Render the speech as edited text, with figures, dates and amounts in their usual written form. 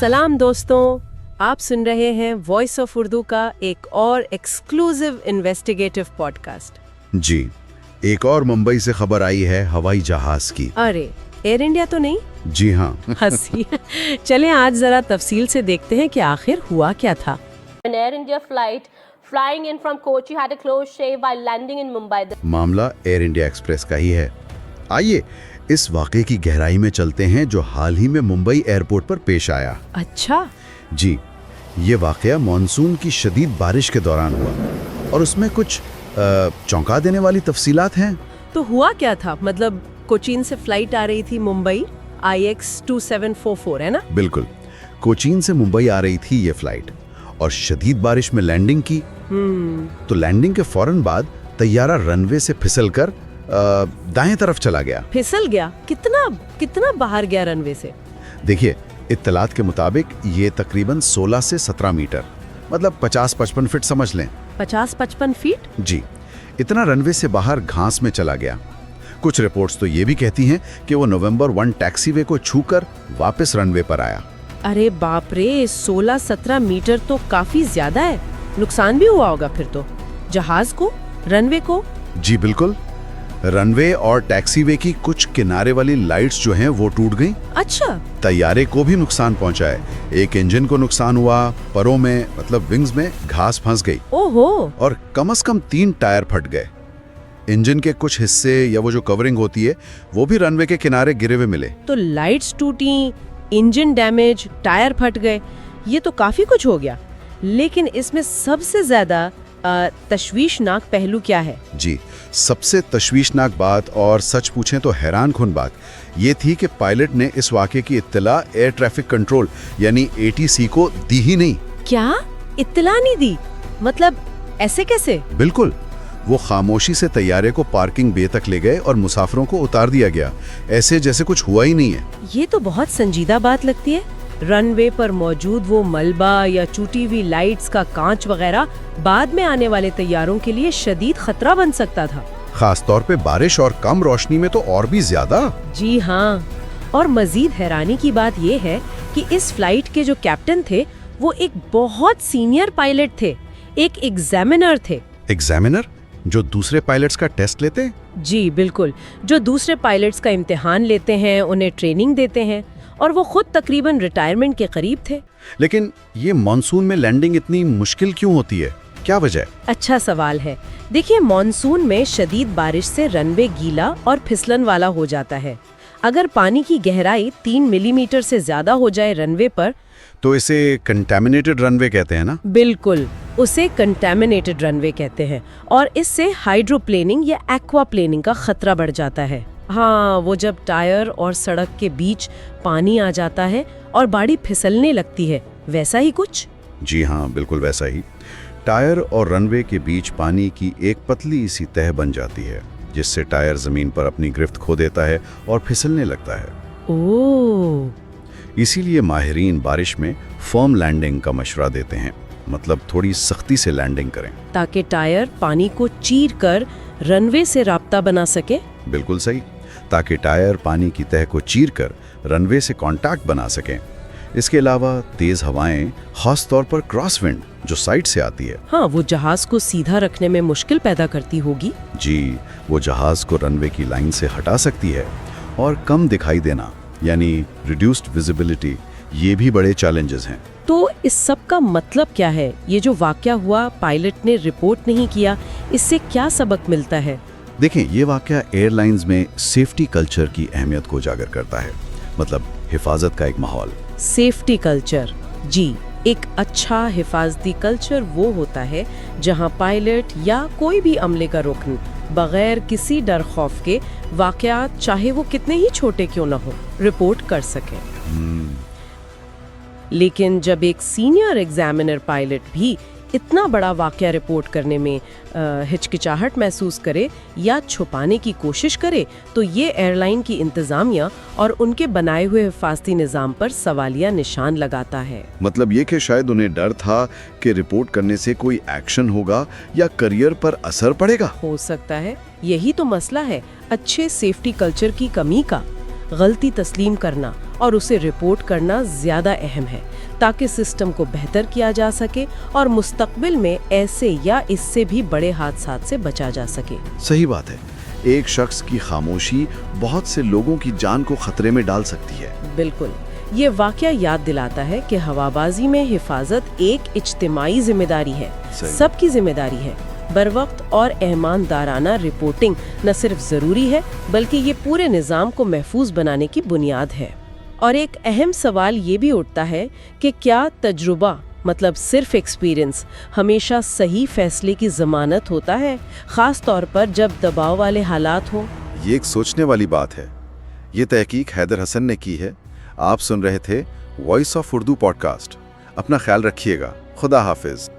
सलाम दोस्तों, आप सुन रहे हैं वॉइस ऑफ उर्दू का एक और एक्सक्लूसिव इन्वेस्टिगेटिव पॉडकास्ट। जी, एक और मुंबई से खबर आई है हवाई जहाज की। अरे, एयर इंडिया तो नहीं? जी हाँ। हंसी। चलें आज जरा तफसील से देखते हैं कि आखिर हुआ क्या था। An Air India flight flying in from Kochi had a close shave while landing in Mumbai. मामला एयर इंडिया एक्सप्रेस का ही है। आइए इस वाक़े की गहराई में चलते हैं जो हाल ही में मुंबई एयरपोर्ट पर पेश आया। अच्छा। जी, ये वाक़या मॉनसून की शदीद बारिश के दौरान हुआ और उसमें कुछ चौंका देने वाली तफसीलात हैं। तो हुआ क्या था? मतलब कोचीन से फ्लाइट आ रही थी मुंबई IX2744, है ना? बिल्कुल, कोचीन से मुंबई आ रही थी ये फ्लाइट और शदीद बारिश में लैंडिंग की। तो लैंडिंग के फौरन बाद तैयारा रनवे से फिसलकर दाएं तरफ चला गया। फिसल गया? कितना बाहर गया रनवे से? देखिए, इत्तलात के मुताबिक ये तकरीबन 16 से 17 मीटर, मतलब 50-55 फीट समझ लें। 50-55 फीट? जी, इतना रनवे से बाहर घास में चला गया। कुछ रिपोर्ट्स तो ये भी कहती हैं कि वो नवंबर 1 टैक्सीवे को छूकर वापस रनवे पर आया। अरे बाप रे, 16-17 मीटर तो काफी ज्यादा है। नुकसान भी हुआ होगा फिर तो, जहाज को, रनवे को? जी बिल्कुल, रनवे और टैक्सीवे की कुछ किनारे वाली लाइट्स जो हैं वो टूट गईं। अच्छा। तैयारे को भी नुकसान पहुंचा है। एक इंजन को नुकसान हुआ, परों में मतलब विंग्स में घास फंस गई। ओहो। और कम से कम 3 टायर फट गए। इंजन के कुछ हिस्से या वो जो कवरिंग होती है वो भी रनवे के किनारे गिरे हुए मिले। तो लाइट्स टूटी, इंजन डैमेज, टायर फट गए, ये तो काफी कुछ हो गया। लेकिन इसमें सबसे ज्यादा तशवीशनाक पहलू क्या है? जी, सबसे तशवीशनाक बात और सच पूछें तो हैरानकुन बात ये थी कि पायलट ने इस वाक़े की इत्तला एयर ट्रैफिक कंट्रोल यानी ATC को दी ही नहीं। क्या? इत्तला नहीं दी? मतलब ऐसे कैसे? बिल्कुल, वो खामोशी से तैयारे को पार्किंग बे तक ले गए और मुसाफिरों को उतार दिया गया, ऐसे जैसे कुछ हुआ ही नहीं है। ये तो बहुत संजीदा बात लगती है। रनवे पर मौजूद वो मलबा या टूटी हुई लाइट्स का कांच वगैरह बाद में आने वाले तैयारों के लिए शदीद खतरा बन सकता था। खास तौर पे बारिश और कम रोशनी में तो और भी ज्यादा। जी हाँ, और मजीद हैरानी की बात ये है कि इस फ्लाइट के जो कैप्टन थे वो एक बहुत सीनियर पायलट थे, एक एग्जामिनर थे। एग्जामिनर? जो दूसरे पायलट्स का टेस्ट लेते हैं? जी बिल्कुल, जो दूसरे पायलट्स का इम्तिहान लेते हैं, उन्हें ट्रेनिंग देते हैं, और वो खुद तकरीबन रिटायरमेंट के करीब थे। लेकिन ये मॉनसून में लैंडिंग इतनी मुश्किल क्यों होती है, क्या वजह? अच्छा सवाल है। देखिए, मॉनसून में शदीद बारिश से रनवे गीला और फिसलन वाला हो जाता है। अगर पानी की गहराई 3 मिलीमीटर से ज्यादा हो जाए रनवे पर, तो इसे कंटैमिनेटेड रनवे कहते हैं ना? बिल्कुल, उसे कंटैमिनेटेड रनवे कहते हैं और इससे हाइड्रोप्लेनिंग या एक्वाप्लेनिंग का खतरा बढ़ जाता है। हाँ, वो जब टायर और सड़क के बीच पानी आ जाता है और गाड़ी फिसलने लगती है, वैसा ही कुछ? जी हाँ, बिल्कुल वैसा ही। टायर और रनवे के बीच पानी की एक पतली सी तह बन जाती है, जिससे टायर जमीन पर अपनी गिरफ्त खो देता है और फिसलने लगता है। ओह। इसीलिए माहिरीन बारिश में फर्म लैंडिंग का मशवरा देते हैं, मतलब थोड़ी सख्ती से लैंडिंग करें ताकि टायर पानी को चीर कर रनवे से राब्ता बना सके। बिल्कुल सही, ताकि टायर पानी की तह को चीर कर रनवे से कांटेक्ट बना सकें। इसके अलावा तेज हवाएं, खास तौर पर क्रॉस विंड जो साइड से आती है, हाँ, वो जहाज को सीधा रखने में मुश्किल पैदा करती होगी। जी, वो जहाज को रनवे की लाइन से हटा सकती है। और कम दिखाई देना यानी रिड्यूस्ड विजिबिलिटी, ये भी बड़े चैलेंजेस हैं। तो इस सब का मतलब क्या है? ये जो वाकया हुआ, पायलट ने रिपोर्ट नहीं किया, इससे क्या सबक मिलता है? देखें, ये वाकया एयरलाइंस में सेफ्टी कल्चर की अहमियत को उजागर करता है, मतलब हिफाजत का एक माहौल। Safety culture? जी, एक अच्छा हिफाजती कल्चर वो होता है जहां पायलट या कोई भी अमले का रुकन बगैर किसी डर खौफ के वाकयात, चाहे वो कितने ही छोटे क्यों न हो, रिपोर्ट कर सके। लेकिन जब एक सीनियर एग्जामिनर पायलट भी इतना बड़ा वाकया रिपोर्ट करने में हिचकिचाहट महसूस करे या छुपाने की कोशिश करे, तो ये एयरलाइन की इंतजामिया और उनके बनाए हुए हिफाजती निज़ाम पर सवालिया निशान लगाता है। मतलब ये कि शायद उन्हें डर था कि रिपोर्ट करने से कोई एक्शन होगा या करियर पर असर पड़ेगा। हो सकता है यही तो मसला है अच्छे सेफ्टी कल्चर की कमी का। غلطی تسلیم کرنا اور اسے رپورٹ کرنا زیادہ اہم ہے تاکہ سسٹم کو بہتر کیا جا سکے اور مستقبل میں ایسے یا اس سے بھی بڑے حادثات سے بچا جا سکے۔ صحیح بات ہے، ایک شخص کی خاموشی بہت سے لوگوں کی جان کو خطرے میں ڈال سکتی ہے۔ بالکل، یہ واقعہ یاد دلاتا ہے کہ ہوابازی میں حفاظت ایک اجتماعی ذمہ داری ہے، سب کی ذمہ داری ہے۔ بروقت اور ایماندارانہ رپورٹنگ نہ صرف ضروری ہے بلکہ یہ پورے نظام کو محفوظ بنانے کی بنیاد ہے۔ اور ایک اہم سوال یہ بھی اٹھتا ہے کہ کیا تجربہ مطلب صرف ایکسپیرینس ہمیشہ صحیح فیصلے کی ضمانت ہوتا ہے، خاص طور پر جب دباؤ والے حالات ہوں؟ یہ ایک سوچنے والی بات ہے۔ یہ تحقیق حیدر حسن نے کی ہے۔ آپ سن رہے تھے voice of Urdu podcast. اپنا خیال رکھیے گا۔ خدا حافظ۔